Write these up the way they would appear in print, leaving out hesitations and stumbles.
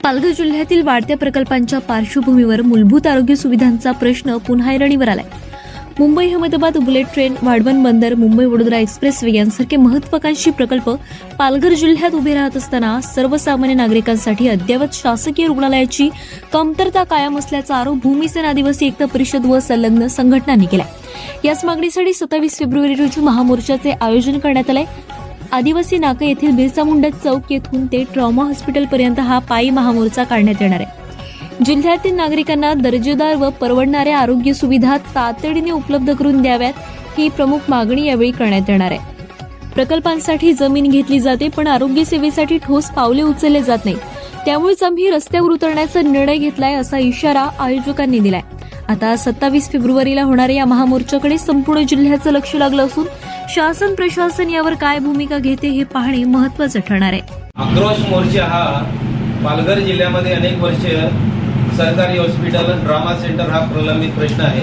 पालघर जिल्ह्यातील वाढत्या प्रकल्पांच्या पार्श्वभूमीवर मूलभूत आरोग्य सुविधांचा प्रश्न पुन्हा ऐरणीवर आलाय. मुंबई अहमदाबाद बुलेट ट्रेन, वाढवण बंदर, मुंबई वडोदरा एक्सप्रेसवे यांसारखे महत्वाकांक्षी प्रकल्प पालघर जिल्ह्यात उभे राहत असताना सर्वसामान्य नागरिकांसाठी अद्ययावत शासकीय रुग्णालयाची कमतरता कायम असल्याचा आरोप भूमिसेन आदिवासी एकता परिषद व संलग्न संघटनांनी केला. याच मागणीसाठी 27 फेब्रुवारी रोजी महामोर्चाचे आयोजन करण्यात आले. आदिवासी नाका येथील बिरसा मुंडा चौक येथून ते ट्रॉमा हॉस्पिटलपर्यंत हा पायी महामोर्चा काढण्यात येणार आहे. जिल्ह्यातील नागरिकांना दर्जेदार व परवडणाऱ्या आरोग्य सुविधा तातडीने उपलब्ध करून द्याव्यात ही प्रमुख मागणी यावेळी करण्यात येणार आहे. प्रकल्पांसाठी जमीन घेतली जाते पण आरोग्य सेवेसाठी ठोस पावले उचलले जात नाही. त्यामुळेच आम्ही रस्त्यावर उतरण्याचा निर्णय घेतलाय असा इशारा आयोजकांनी दिलाय. आता 27 फेब्रुवारीला होणाऱ्या या महामोर्चाकडे संपूर्ण जिल्ह्याचं लक्ष लागलं असून शासन प्रशासन यावर काय भूमिका घेते हे पाहणे महत्वाचं ठरणार आहे. आक्रोश मोर्चा हा पालघर जिल्ह्यामध्ये अनेक वर्ष सरकारी हॉस्पिटल ट्रॉमा सेंटर हा प्रलंबित प्रश्न आहे.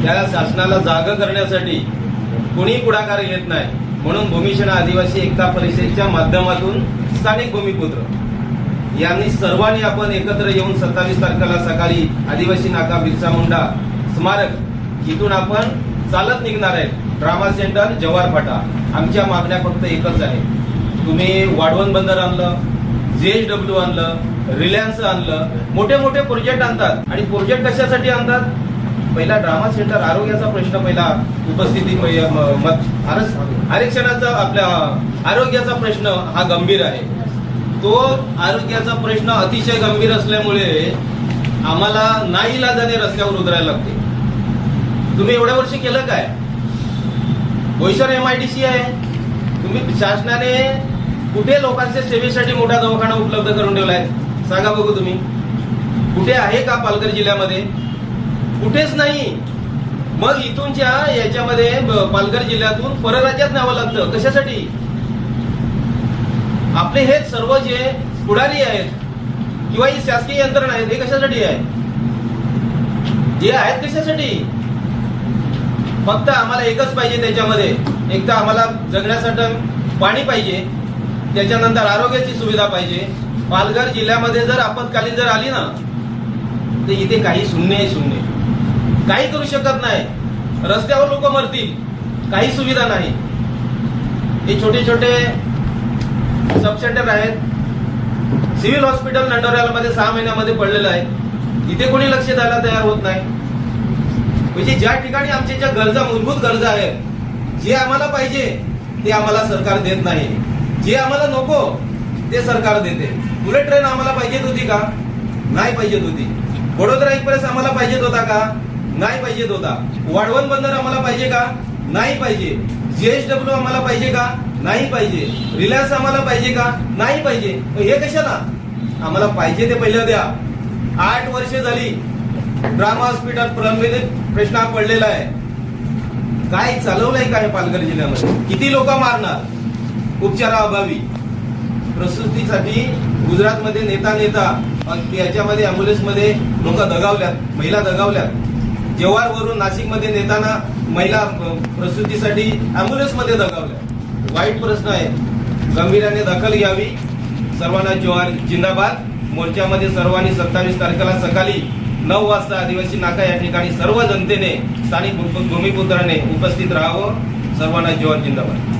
त्या शासनाला जागा करण्यासाठी कोणी पुढाकार घेत नाही. म्हणून भूमिसेन आदिवासी एकता परिषदेच्या माध्यमातून स्थानिक भूमिपुत्र यांनी सर्वांनी आपण एकत्र येऊन 27 तारखेला सकाळी आदिवासी नाका बिरसा मुंडा स्मारक इथून आपण चालत निघणार आहे. ट्रॉमा सेंटर, जवाहर फाटा. आमच्या मागण्या फक्त एकच आहे. तुम्ही वाढवण बंदर आणलं, JSW आणलं, रिलायन्स आणलं, मोठे मोठे प्रोजेक्ट आणतात. आणि प्रोजेक्ट कशासाठी आणतात? पहिला ट्रॉमा सेंटर आरोग्याचा प्रश्न पहिला उपस्थिती आरक्षणाचा आपल्या आरोग्याचा प्रश्न हा गंभीर आहे. तो आरोग्याचा प्रश्न अतिशय गंभीर असल्यामुळे आम्हाला नाईलाजाने रस्त्यावर उतरायला लागते. तुम्ही एवढ्या वर्ष केलं काय? बोईसर MIDC आहे. तुम्ही शासनाने कुठे लोकांच्या सेवेसाठी मोठा दवाखाना उपलब्ध करून ठेवलाय? सांगा बघू तुम्ही. कुठे आहे का पालघर जिल्ह्यामध्ये? कुठेच नाही. मग इथूनच्या याच्यामध्ये पालघर जिल्ह्यातून परराज्यात न्यावं लागतं. कशासाठी? आपले हे सर्व जे पुढारी आहेत किंवा ही शासकीय यंत्रणा आहेत हे कशासाठी आहे? हे आहेत कशासाठी? फक्त आम्हाला एकच पाहिजे. त्याच्यामध्ये एक तर आम्हाला जगण्यासाठी पाणी पाहिजे, त्याच्यानंतर आरोग्याची सुविधा पाहिजे. पालघर जिल्ह्यामध्ये जर आपत्कालीन जर आली ना तर इथे काही शून्य आहे. शून्य काही करू शकत नाही. रस्त्यावर लोक मरतील, काही सुविधा नाही. हे छोटे छोटे सब सेंटर आहेत. सिव्हिल हॉस्पिटल नंडोऱ्यामध्ये 6 महिन्यामध्ये पडलेलं आहे. इथे कोणी लक्ष द्यायला तयार होत नाही. म्हणजे ज्या ठिकाणी आमच्या ज्या गरजा, मूलभूत गरजा आहेत, जे आम्हाला पाहिजे ते आम्हाला सरकार देत नाही. जे आम्हाला नको ते सरकार देते. बुलेट ट्रेन आम्हाला पाहिजेत होती का? नाही पाहिजेत होती. वडोदरा एक्सप्रेस आम्हाला पाहिजेत होता का? नाही पाहिजेत होता. वाढवण बंदर आम्हाला पाहिजे का? नाही पाहिजे. JSW आम्हाला पाहिजे का? नाही पाहिजे. रिलायन्स आम्हाला पाहिजे का? नाही पाहिजे. हे कशाला? आम्हाला पाहिजे ते पहिलं द्या. 8 वर्ष झाली ट्रॉमा हॉस्पिटल प्रलंबित प्रश्न पडलेला आहे. काय चालवलंय काय पालघर जिल्ह्यामध्ये? किती लोक मारणार उपचाराअभावी? प्रसूतीसाठी गुजरातमध्ये नेता याच्यामध्ये अँब्युलन्समध्ये लोक दगावल्यात, महिला दगावल्यात. जव्हारवरून नाशिकमध्ये नेताना महिला प्रसूतीसाठी अँब्युलन्समध्ये दगावल्या. वाईट प्रश्न आहे. गंभीर्याने दखल घ्यावी. सर्वांना जोहार, जिंदाबाद. मोर्चामध्ये सर्वांनी 27 तारखेला सकाळी 9 वाजता आदिवासी नाका या ठिकाणी सर्व जनतेने, स्थानिक भूमिपुत्राने उपस्थित राहावं. सर्वांना जोहार, जिंदाबाद.